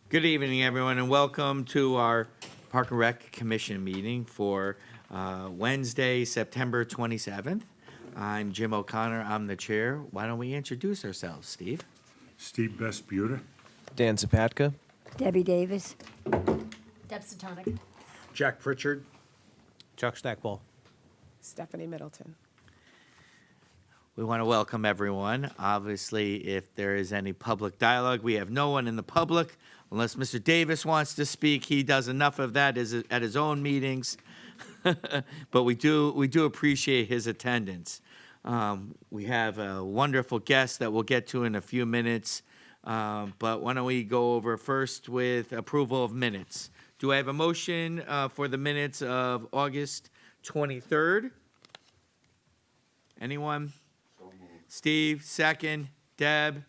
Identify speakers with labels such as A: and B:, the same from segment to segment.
A: Good evening, everyone, and welcome to our Park and Rec Commission meeting for Wednesday, September 27th. I'm Jim O'Connor. I'm the chair. Why don't we introduce ourselves, Steve?
B: Steve Best-Buter.
C: Dan Zapatka.
D: Debbie Davis.
E: Deb Satonic.
F: Jack Pritchard.
C: Chuck Stackpole.
G: Stephanie Middleton.
A: We want to welcome everyone. Obviously, if there is any public dialogue, we have no one in the public. Unless Mr. Davis wants to speak, he does enough of that at his own meetings. But we do appreciate his attendance. We have a wonderful guest that we'll get to in a few minutes. But why don't we go over first with approval of minutes? Do I have a motion for the minutes of August 23rd? Anyone? Steve, second. Deb?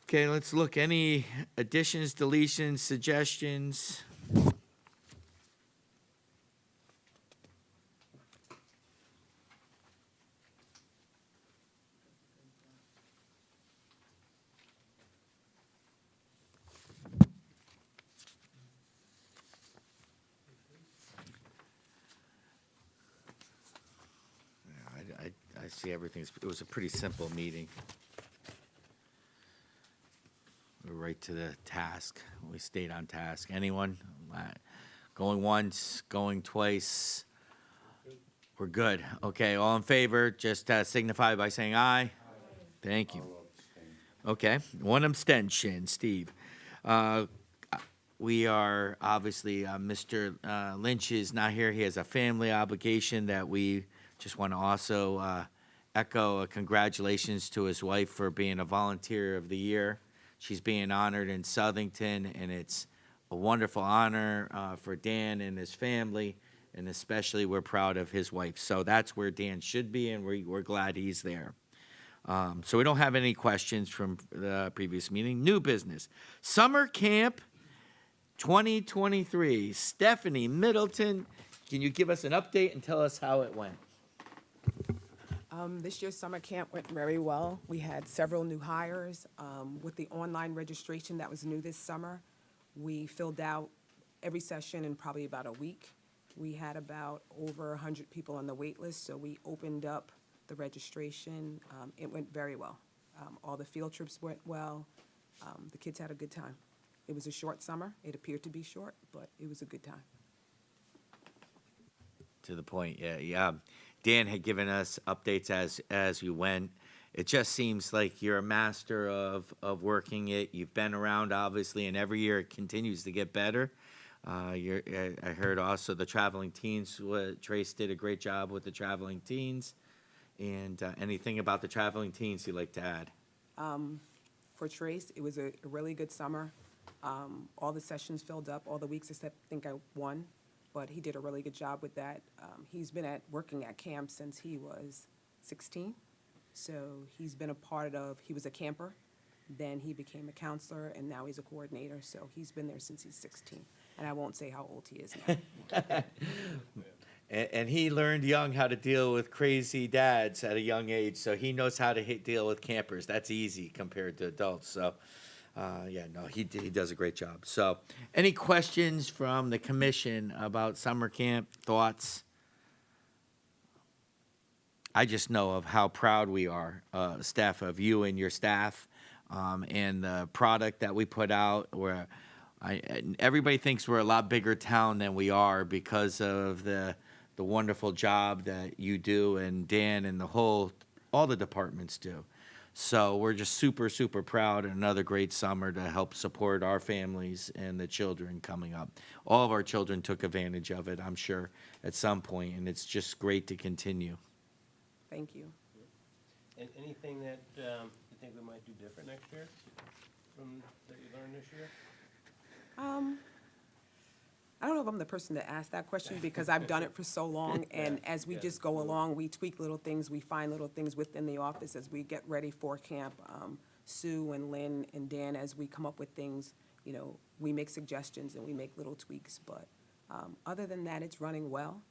A: Okay, let's look. Any additions, deletions, suggestions? I see everything's, it was a pretty simple meeting. We're right to the task. We stayed on task. Anyone? Going once, going twice? We're good. Okay, all in favor, just signify by saying aye. Thank you. Okay, one abstention, Steve. We are, obviously, Mr. Lynch is not here. He has a family obligation that we just want to also echo a congratulations to his wife for being a volunteer of the year. She's being honored in Southington, and it's a wonderful honor for Dan and his family, and especially we're proud of his wife. So that's where Dan should be, and we're glad he's there. So we don't have any questions from the previous meeting. New business. Summer Camp 2023. Stephanie Middleton, can you give us an update and tell us how it went?
G: This year's summer camp went very well. We had several new hires. With the online registration that was new this summer, we filled out every session in probably about a week. We had about over 100 people on the wait list, so we opened up the registration. It went very well. All the field trips went well. The kids had a good time. It was a short summer. It appeared to be short, but it was a good time.
A: To the point, yeah. Dan had given us updates as we went. It just seems like you're a master of working it. You've been around, obviously, and every year it continues to get better. I heard also the traveling teens. Trace did a great job with the traveling teens. And anything about the traveling teens you'd like to add?
G: For Trace, it was a really good summer. All the sessions filled up, all the weeks except I think one. But he did a really good job with that. He's been working at camp since he was 16. So he's been a part of, he was a camper, then he became a counselor, and now he's a coordinator. So he's been there since he's 16. And I won't say how old he is now.
A: And he learned young how to deal with crazy dads at a young age, so he knows how to deal with campers. That's easy compared to adults. So, he does a great job. So, any questions from the commission about summer camp? Thoughts? I just know of how proud we are, staff, of you and your staff, and the product that we put out. Where everybody thinks we're a lot bigger town than we are because of the wonderful job that you do, and Dan and all the departments do. So we're just super, super proud, and another great summer to help support our families and the children coming up. All of our children took advantage of it, I'm sure, at some point, and it's just great to continue.
G: Thank you.
C: And anything that you think we might do different next year that you learned this year?
G: I don't know if I'm the person to ask that question because I've done it for so long, and as we just go along, we tweak little things, we find little things within the office as we get ready for camp. Sue and Lynn and Dan, as we come up with things, we make suggestions and we make little tweaks, but other than that, it's running well.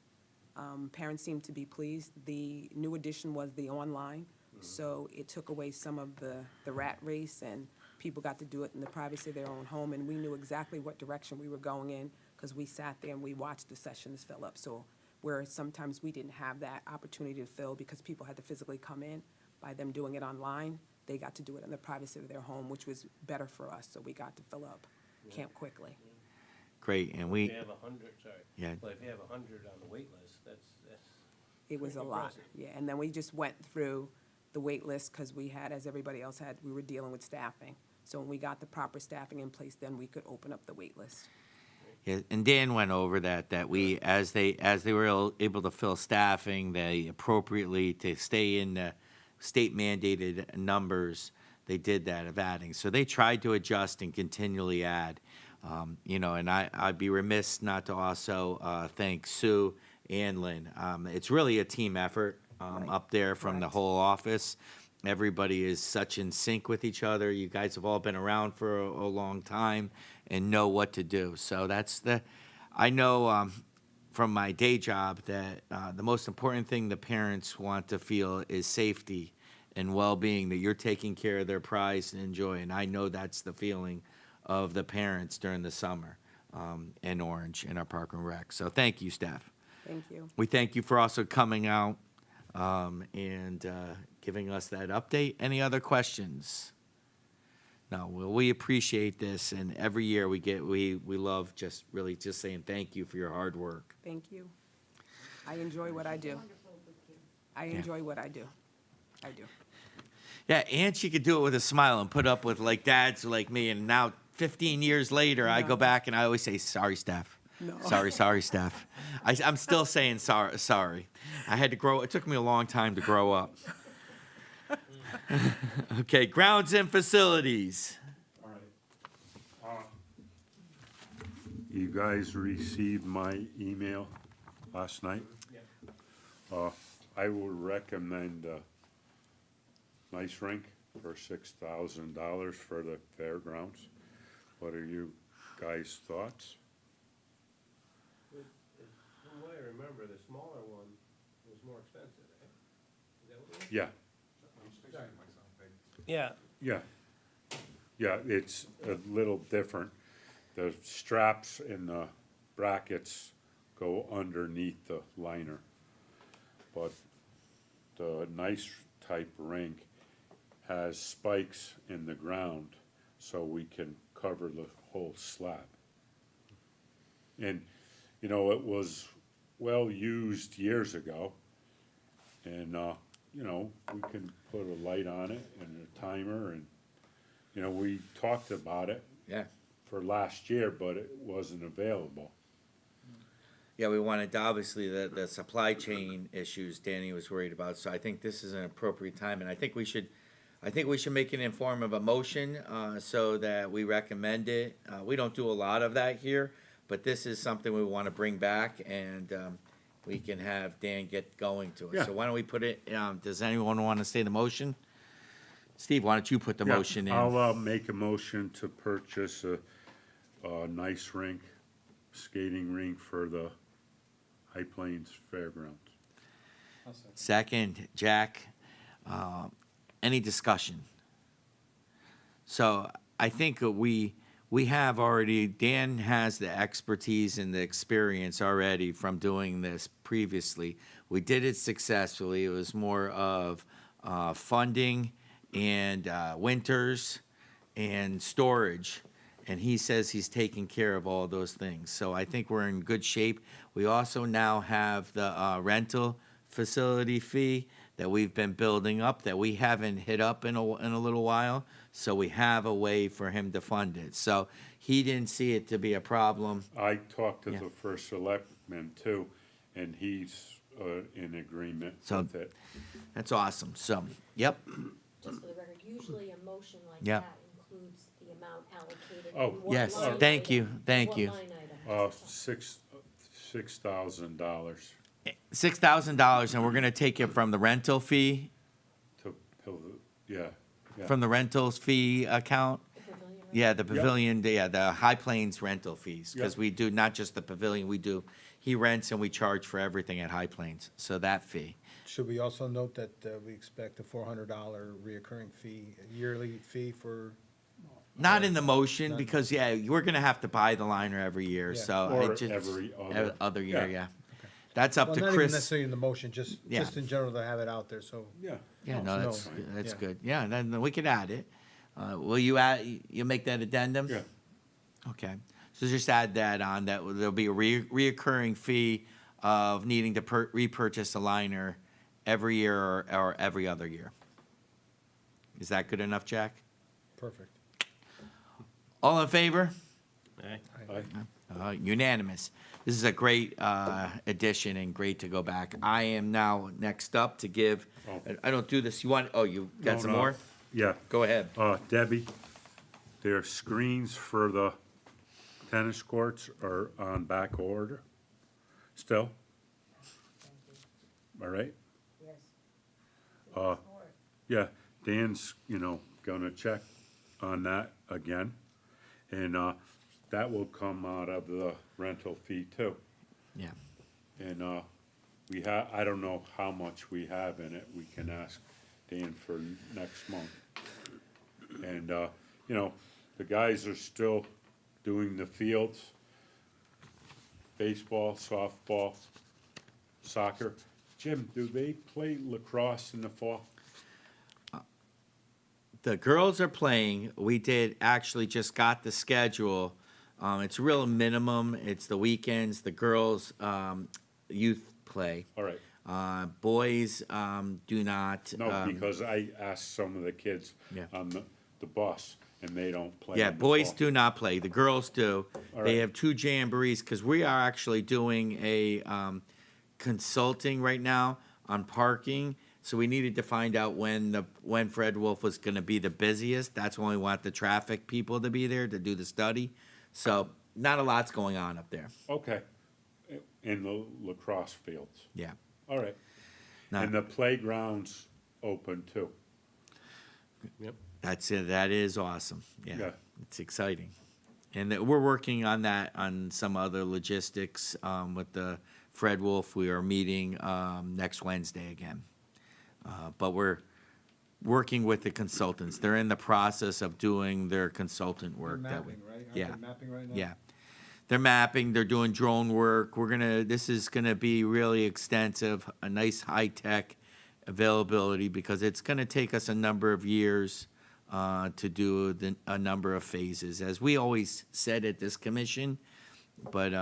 G: Parents seem to be pleased. The new addition was the online, so it took away some of the rat race, and People got to do it in the privacy of their own home, and we knew exactly what direction we were going in, because we sat there and we watched the sessions fill up. So where sometimes we didn't have that opportunity to fill because people had to physically come in, by them doing it online, they got to do it in the privacy of their home, which was better for us, so we got to fill up camp quickly.
A: Great, and
C: If
A: we,
C: you have 100, sorry.
A: Yeah.
C: Well, if you have 100 on the wait list, that's,
G: It was a
C: Pretty
G: lot,
C: impressive.
G: yeah, and then we just went through the wait list, because we had, as everybody else had, we were dealing with staffing. So when we got the proper staffing in place, then we could open up the wait list.
A: yeah, and Dan went over that we, as they were able to fill staffing, they appropriately, to stay in the state mandated numbers, they did that of adding. So they tried to adjust and continually add. You know, and I'd be remiss not to also thank Sue and Lynn. It's really a team effort
G: Right.
A: up there from the
G: Correct.
A: whole office. Everybody is such in sync with each other. You guys have all been around for a long time and know what to do. So I know from my day job that the most important thing the parents want to feel is safety and well-being, that you're taking care of their prize and enjoy. And I know that's the feeling of the parents during the summer in Orange, in our Park and Rec. So thank you, staff.
G: Thank you.
A: We thank you for also coming out and giving us that update. Any other questions? No, well, we appreciate this, and every year we love just saying thank you for your hard work.
G: Thank you. I enjoy what I do. I enjoy what I do. I do.
A: Yeah, and she could do it with a smile and put up with like dads like me, and now 15 years later, I go
G: No.
A: back and I always say, sorry, Steph.
G: No.
A: Sorry, Steph. I'm still saying sorry. I had to grow, it took me a long time to grow up. Okay, grounds and facilities.
B: All right. You guys received my email last night? I would recommend Nice Rink for $6,000 for the fairgrounds. What are you guys' thoughts?
C: from what I remember, the smaller one was more expensive, right? Is that what it was?
B: Yeah,
C: Yeah.
B: yeah. Yeah, it's a little different. The straps and the brackets go underneath the liner. But the nice type rink has spikes in the ground, so we can cover the whole slab. And, you know, it was well-used years ago, and, you know, we can put a light on it and a timer, and, you know, we talked about it
A: Yeah.
B: for last year, but it wasn't available.
A: Yeah, we wanted, obviously, the supply chain issues Danny was worried about, so I think this is an appropriate time, and I think we should make an inform of a motion, so that we recommend it. We don't do a lot of that here, but this is something we wanna bring back, and, we can have Dan get going to it.
B: Yeah.
A: So why don't we put it, does anyone wanna say the motion? Steve, why don't you put the
B: Yeah,
A: motion in?
B: I'll, make a motion to purchase a nice rink, skating rink for the High Plains Fairgrounds.
A: Second, Jack. Any discussion? So I think we have already, Dan has the expertise and the experience already from doing this previously. We did it successfully. It was more of funding and winters and storage. And he says he's taking care of all those things. So I think we're in good shape. We also now have the rental facility fee that we've been building up, that we haven't hit up in a little while. So we have a way for him to fund it. So he didn't see it to be a problem.
B: I talked to
A: Yeah.
B: the first selectman too, and he's, in agreement
A: So-
B: with it.
A: That's awesome. So, yep,
E: Just for the record, usually a motion like
A: Yeah.
E: that includes the amount allocated.
B: Oh,
E: in what
A: yes,
E: line
A: thank you,
E: item.
A: thank
E: What
A: you.
E: line item.
B: $6,000
A: $6,000, and we're gonna take it from the rental fee,
B: to, yeah, yeah.
A: from the rentals fee account.
E: The pavilion, right?
A: Yeah, the pavilion, the High Plains rental fees, because
B: Yep.
A: we do not just the pavilion, he rents and we charge for everything at High Plains, so that fee.
D: Should we also note that we expect a $400 reoccurring fee, a yearly fee for
A: Not in the motion, because, yeah, we're gonna have to buy the liner every year,
D: Yeah.
A: so.
B: Or
A: I just-
B: other
A: year,
B: yeah.
A: yeah. That's up
D: Well,
A: to
D: not even
A: Chris.
D: necessarily in the motion, just
A: Yeah.
D: in general to have it out there, so.
B: Yeah.
A: Yeah,
D: No,
A: no, that's,
D: no.
A: that's
D: Yeah.
A: good. Yeah, then we could add it. Will you add, you make that addendum?
B: Yeah.
A: Okay, so just add that on, that there'll be a reoccurring fee of needing to repurchase a liner every year or every other year. Is that good enough, Jack?
D: Perfect.
A: All in favor?
B: I-
A: Unanimous. This is a great addition and great to go back. I am now next up to give,
B: Oh.
A: I don't do this, you want, oh, you got
B: No,
A: some
B: no.
A: more?
B: Yeah.
A: Go ahead.
B: Debbie, their screens for the tennis courts are on back order still? All right? Yes. Yeah, Dan's, gonna check on that again. And, that will come out of the rental fee too.
A: Yeah.
B: And, I don't know how much we have in it. We can ask Dan for next month. And, the guys are still doing the fields, baseball, softball, soccer. Jim, do they play lacrosse in the fall?
A: The girls are playing. We did actually just got the schedule. It's real minimum. It's the weekends. The girls youth play.
B: All right.
A: Boys do not.
B: No, because I asked some of the kids
A: Yeah.
B: on the bus, and they don't play.
A: Yeah,
B: in the
A: boys
B: fall.
A: do not play. The girls do.
B: All
A: They
B: right.
A: have two jamborees because we are actually doing a consulting right now on parking. So we needed to find out when Fred Wolf was going to be the busiest. That's when we want the traffic people to be there to do the study. So not a lot's going on up there.
B: Okay. In the lacrosse fields.
A: Yeah.
B: All right.
A: Not-
B: And the playground's open too.
C: Yep.
A: That's it. That is awesome. Yeah,
B: Yeah.
A: it's exciting, and we're working on that on some other logistics with the Fred Wolf. We are meeting next Wednesday again, but we're working with the consultants. They're in the process of doing their consultant work.
D: Mapping, right? Aren't
A: yeah.
D: they mapping right now?
A: Yeah. They're mapping, they're doing drone work. This is gonna be really extensive, a nice high-tech availability because it's gonna take us a number of years to do a number of phases, as we always said at this commission. But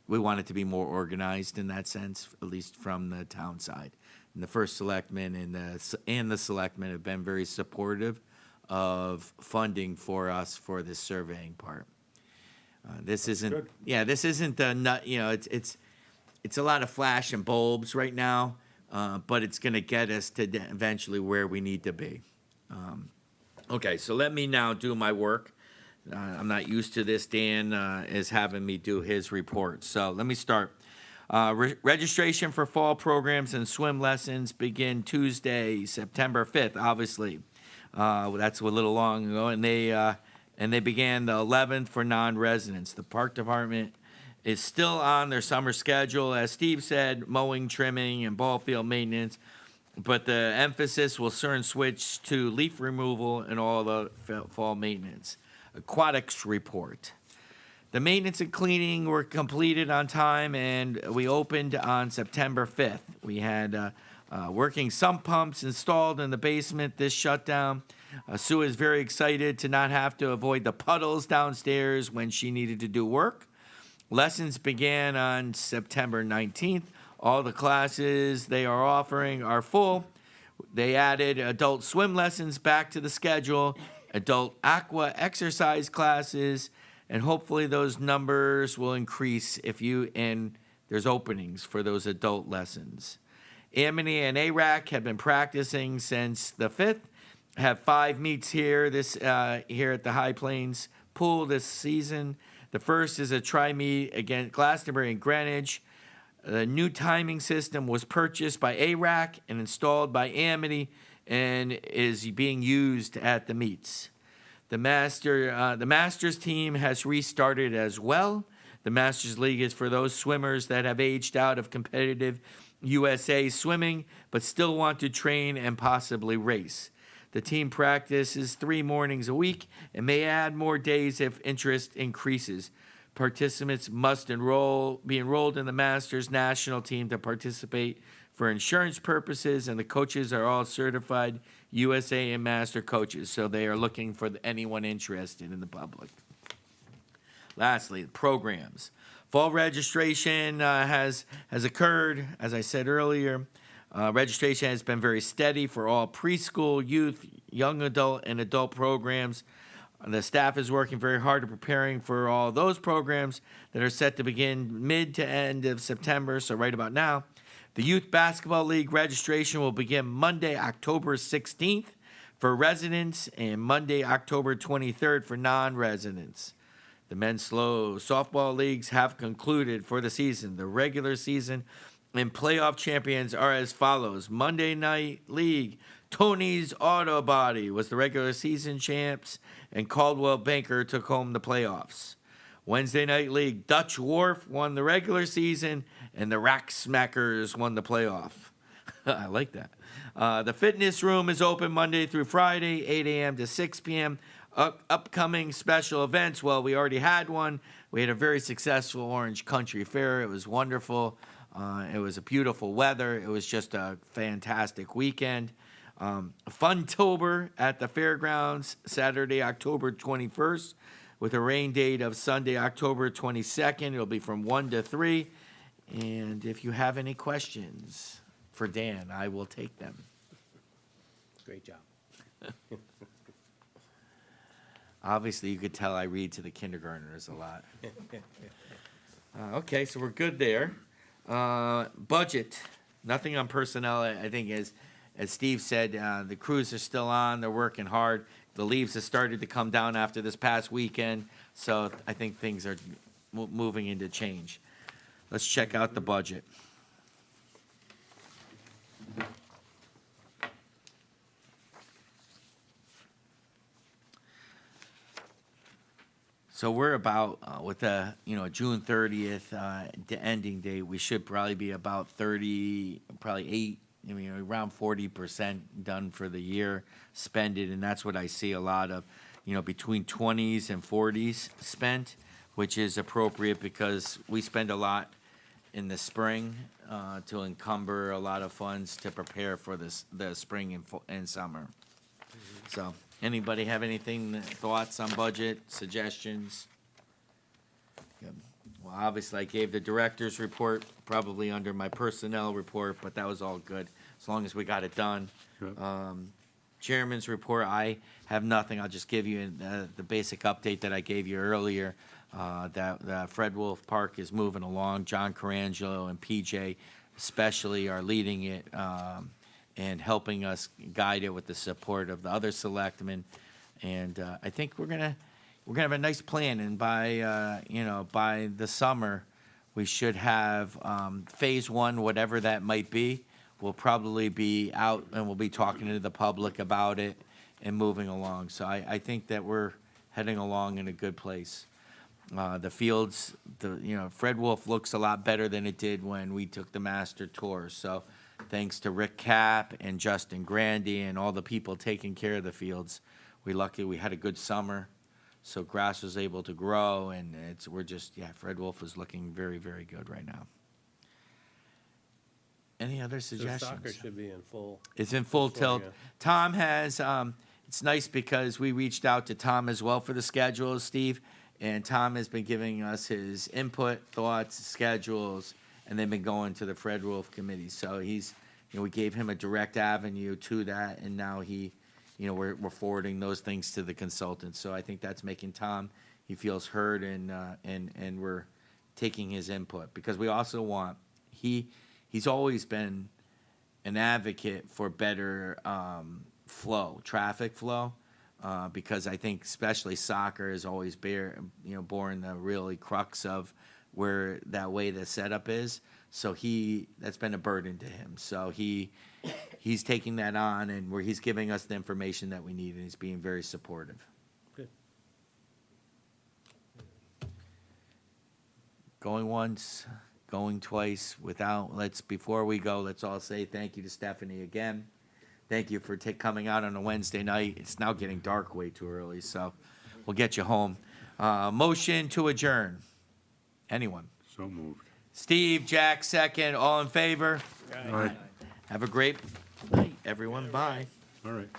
A: we want it to be more organized in that sense, at least from the town side. And the first selectman and the selectmen have been very supportive of funding for us for this surveying part. This isn't,
B: good.
A: yeah, this isn't the nut, it's a lot of flash and bulbs right now, but it's gonna get us to eventually where we need to be. Okay, so let me now do my work. I'm not used to this. Dan is having me do his report. So let me start. Registration for fall programs and swim lessons begin Tuesday, September 5th, obviously. That's a little long ago, and they began the 11th for non-residents. The park department is still on their summer schedule, as Steve said, mowing, trimming, and ball field maintenance. But the emphasis will soon switch to leaf removal and all the fall maintenance. Aquatics report. The maintenance and cleaning were completed on time, and we opened on September 5th. We had working sump pumps installed in the basement this shutdown. Sue is very excited to not have to avoid the puddles downstairs when she needed to do work. Lessons began on September 19th. All the classes they are offering are full. They added adult swim lessons back to the schedule, adult aqua exercise classes, and hopefully those numbers will increase and there's openings for those adult lessons. Amity and ARAC have been practicing since the 5th. Have 5 meets here here at the High Plains Pool this season. The first is a tri-meet against Glastonbury and Greenwich. The new timing system was purchased by ARAC and installed by Amity and is being used at the meets. The Masters team has restarted as well. The Masters League is for those swimmers that have aged out of competitive USA swimming but still want to train and possibly race. The team practices 3 mornings a week and may add more days if interest increases. Participants must be enrolled in the Masters national team to participate for insurance purposes, and the coaches are all certified USA and Master coaches, so they are looking for anyone interested in the public. Lastly, programs. Fall registration has occurred, as I said earlier. Registration has been very steady for all preschool, youth, young adult, and adult programs. The staff is working very hard at preparing for all those programs that are set to begin mid to end of September, so right about now. The Youth Basketball League registration will begin Monday, October 16th for residents and Monday, October 23rd for non-residents. The men's softball leagues have concluded for the season. The regular season and playoff champions are as follows. Monday Night League, Tony's Auto Body was the regular season champs, and Caldwell Banker took home the playoffs. Wednesday Night League, Dutch Wharf won the regular season, and the Rack Smackers won the playoff. I like that. The fitness room is open Monday through Friday, 8 a.m. to 6 p.m. Upcoming special events, well, we already had one. We had a very successful Orange Country Fair. It was wonderful. It was a beautiful weather. It was just a fantastic weekend. Funtober at the fairgrounds, Saturday, October 21st, with a rain date of Sunday, October 22nd. It'll be from 1 to 3. And if you have any questions for Dan, I will take them.
C: Great job.
A: Obviously, you could tell I read to the kindergartners a lot. Okay, so we're good there. Budget, nothing on personnel. I think as Steve said, the crews are still on. They're working hard. The leaves have started to come down after this past weekend, so I think things are moving into change. Let's check out the budget. So we're about, with the, June 30th, the ending date, we should probably be about 30, probably around 40% done for the year, spend it, and that's what I see a lot of, between 20s and 40s spent, which is appropriate because we spend a lot in the spring to encumber a lot of funds to prepare for the spring and summer. So, anybody have anything, thoughts on budget, suggestions? Good. Well, obviously, I gave the director's report, probably under my personnel report, but that was all good, as long as we got it done.
B: Good.
A: Chairman's report, I have nothing. I'll just give you the basic update that I gave you earlier, that Fred Wolf Park is moving along. John Carangelo and PJ especially are leading it, and helping us guide it with the support of the other selectmen. And I think we're gonna have a nice plan, and by the summer, we should have phase 1, whatever that might be. We'll probably be out and we'll be talking to the public about it and moving along. So I think that we're heading along in a good place. The fields, Fred Wolf looks a lot better than it did when we took the master tour. So thanks to Rick Kapp and Justin Grandy and all the people taking care of the fields, we had a good summer. So grass was able to grow, and Fred Wolf is looking very, very good right now. Any other
C: So
A: suggestions?
C: soccer should be in full.
A: It's in full
C: Full,
A: tilt.
C: yeah.
A: Tom has, it's nice because we reached out to Tom as well for the schedules, Steve, and Tom has been giving us his input, thoughts, schedules, and they've been going to the Fred Wolf committee. So we gave him a direct avenue to that, and now we're forwarding those things to the consultant. So I think that's making Tom, he feels heard, and we're taking his input, because we also want, he's always been an advocate for better traffic flow, because I think especially soccer has always borne the really crux of where that way the setup is. So that's been a burden to him. So he's taking that on, and where he's giving us the information that we need, and he's being very supportive.
C: Good.
A: Going once, going twice, before we go, let's all say thank you to Stephanie again Thank you for coming out on a Wednesday night. It's now getting dark way too early, so we'll get you home. Motion to adjourn. Anyone?
B: So moved.
A: Steve, Jack, second. All in favor?
B: All right,
A: Have a great night, everyone. Bye.
B: all right.